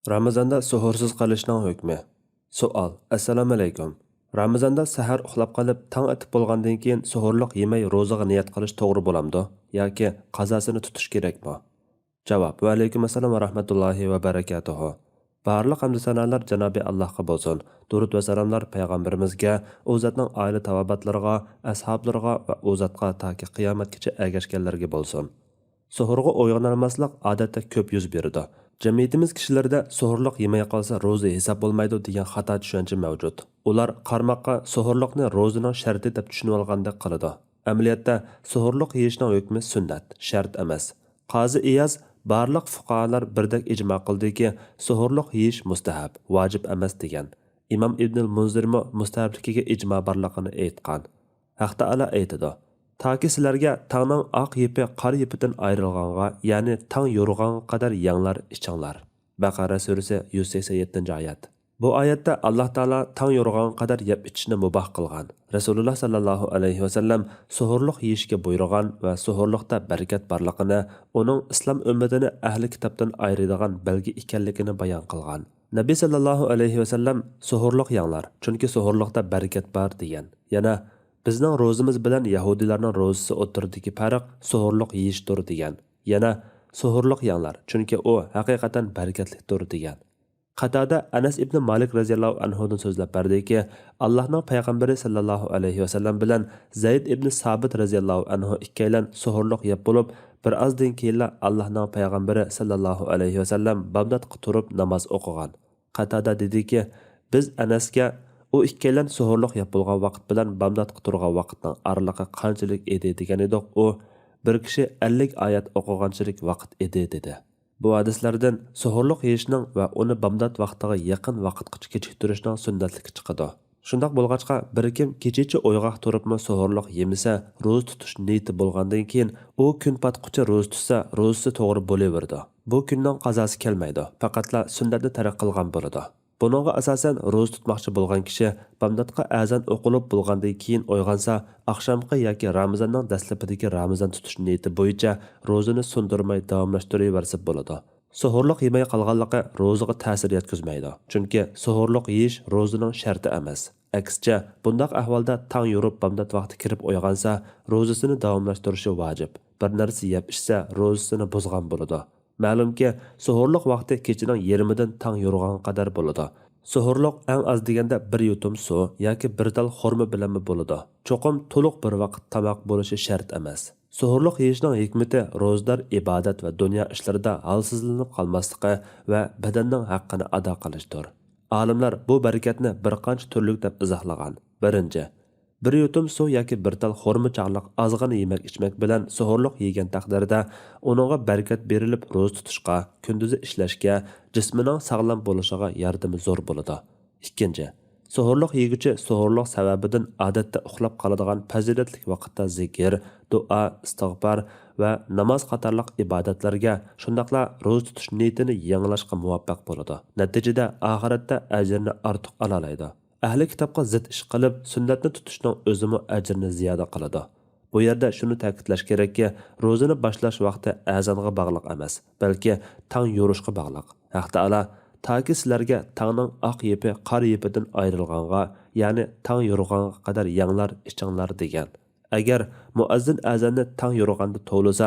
Ramazonda suhursiz qolishning hukmi. Savol: Assalomu alaykum. Ramazonda sahar uxlab qolib, tong otib bo'lgandan keyin suhurlik yemay ro'zaga niyat qilish to'g'ri bo'lamdi yoki qazosini tutish kerakmi? Javob: Va alaykum assalom va rahmatullohi va barakatuh. Barliq hamd sanolar Janobi Allohga bo'lsin. Durud va salomlar payg'ambarimizga, u zotning oila tavobatlariga, ashablariga va u zotga toki qiyomatgacha ergashganlarga bo'lsin. Suhurga uyg'onolmaslik odatda ko'p yuz beradi. Jamiyatimiz kishilarida suhurlik yemay qolsa ro'za hisob bo'lmaydi degan xato tushuncha mavjud. Ular qarmoqqa suhurlikni ro'zaning sharti deb tushunib olgandek qiladi. Amaliyotda suhurlik yeyishning hukmi sunnat, shart emas. Qozi Iyaz barliq fuqarolar birdek ijmo qildiki, suhurlik yeyish mustahab, vojib emas degan. Imom Ibn al-Munzirmo mustahabligiga ijmo borligini aytgan. Haq Taala aytadi: Taki sizlarga tangning oq yepi qora yepidan ayrilganga, ya'ni tang yo'rg'anga qadar yanglar ichinglar. Baqara surasi 187-oyat. Bu oyatda Alloh taolo tang yo'rg'anga qadar yeb ichishni muboh qilgan. Rasululloh sallallohu alayhi vasallam suhurlik yeyishga buyurgan va suhurlikda barakat borligini, uning islom ummatini ahli kitobdan ayiradigan belgi ekanligini bayon qilgan. Nabiy sallallohu alayhi vasallam suhurlik yanglar, chunki suhurlikda barakat bor degan. Yana bizning ro'zimiz bilan Yahudilarning ro'zisi o'tirdiki farq suhurlik yeyishdir degan. Yana suhurlik yanglar, chunki u haqiqatan barakatlidir degan. Qatada Anas ibn Malik radhiyallohu anhudan so'zlab berdiki, Allohning payg'ambari sallallohu alayhi vasallam bilan Zayd ibn Sabit radhiyallohu anhu ikkalan suhurlik yeb bo'lib, bir ozdan keyin Allohning payg'ambari sallallohu alayhi vasallam bomdodga turib namoz o'qigan. Qatada dediki, biz Anasga u ikkalan suhurlik yeb bo'lgan vaqt bilan bomdodga turgan vaqtning oraliqi qanchalik edi degan edik. U bir kishi 50 oyat o'qiganchilik vaqt edi dedi. Bu hadislardan suhurlik yeyishning va uni bomdod vaqtiga yaqin vaqtgacha kechiktirishning sunnatligi chiqadi. Shundoq bo'lg'achqa bir kim kechicha o'yg'oq turibmi suhurlik yemasa, ro'za tutish niyati bo'lgandan keyin u kun patqucha ro'za tutsa, ro'zasi to'g'ri bo'laverdi. Bu kunning qazosi kelmaydi, faqatla sunnatni tark qilgan bo'ladi. Buningga asosan ro'za tutmoqchi bo'lgan kishi bomdodga azon o'qilib bo'lgandan keyin uyg'onsa, oqshomga yoki Ramazonning dastlabidagi Ramazon tutish niyati bo'yicha ro'zani sundirmay davomlashtiraversa bo'ladi. Suhurlik yemay qolganligi ro'zaga ta'sir yetkazmaydi, chunki suhurlik yeyish ro'zaning sharti emas. Aksicha, bundoq ahvolda tong yurib bomdod vaqti kirib uyg'onsa, ro'zasini davomlashtirishi vojib. Bir narsa yeb ichsa, ro'zasini buzgan bo'ladi. Ma'lumki, suhurlik vaqti kechining yarmidan tong yo'rg'anga qadar bo'ladi. Suhurlik eng oz deganda bir yutum suv yoki bir dal xurma bilan bo'ladi. Cho'qim to'liq bir vaqt tomoq bo'lishi shart emas. Suhurlik yeyishning hikmati ro'zdor ibodat va dunyo ishlarida holsizlanib qolmasligi va badanning haqqini ado qilishdir. Olimlar bu barakatni bir qancha turlik deb izohlagan. Birinchi, bir yutum suv yoki bir tal xurma chaqliq ozg'ina yemak ichmak bilan suhurlik yegan taqdirda uningga barakat berilib ro'za tutishga, kunduzi ishlashga, jismining sog'lom bo'lishiga yordami zo'r bo'ladi. Ikkinchi, suhurlik yeguchi suhurlik sababidan odatda uxlab qoladigan fazilatli vaqtda zikr, duo, istig'for va namoz qatorliq ibodatlarga, shundaqla ro'za tutish niyatini yanglashga muvaffaq bo'ladi. Natijada oxiratda ajrni ortiq ola. Ahli kitobga zid ish qilib, sunnatni tutishning o'zimi ajrni ziyoda qiladi. Bu yerda shuni ta'kidlash kerakki, ro'zani boshlash vaqti azonga bog'liq emas, balki tong yo'rishga bog'liq. Haq Taolo toki sizlarga tangning oq yepi qora yepidan ayrilganga, ya'ni tong yo'rg'anga qadar yanglar ichinglar degan. Agar muazzin azonni tong yo'rg'anda to'lasa,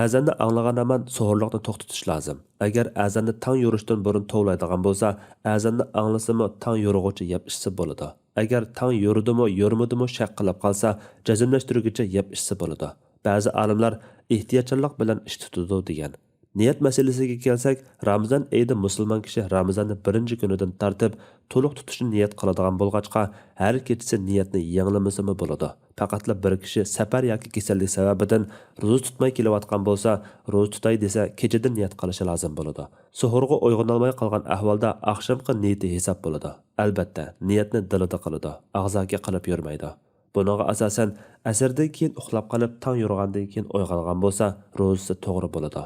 azonni anglagan hamon suhurlikni to'xtatish lozim. Agar azonni tong yo'rishdan burun to'laydigan bo'lsa, azonni anglasimi tong yo'rg'uvchi yeb ichsa bo'ladi. Agar tong yo'rdimi, yo'rmadimi shak qilib qolsa, jazmlashtiruvgacha yeb ichsa bo'ladi. Ba'zi olimlar ehtiyotchilik bilan ish tutadi degan. Niyat masalasiga kelsak, Ramazon oyida musulmon kishi Ramazonni birinchi kunidan tartib to'liq tutishni niyat qiladigan bo'lg'achqa, har kechasi niyatni yanglamasimi bo'ladi. Faqatla bir kishi safar yoki kasallik sababidan ro'za tutmay kelayotgan bo'lsa, ro'za tutay desa, kechadan niyat qilishi lozim bo'ladi. Suhurga uyg'onolmay qolgan ahvolda oqshomga niyati hisob bo'ladi. Albatta, niyatni dilida qiladi, og'zaki qilib yurmaydi. Buningga asosan, asrdan keyin uxlab qolib, tong yurgandan keyin uyg'ongan bo'lsa, ro'zasi to'g'ri bo'ladi.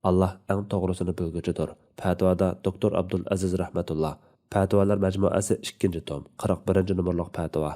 Allah eng to'g'risini bilguchidir. Fatvoda Doktor Abdul Aziz rahmatulloh. Fatvolar majmuasi 2-tom, 41-numurliq fatvo.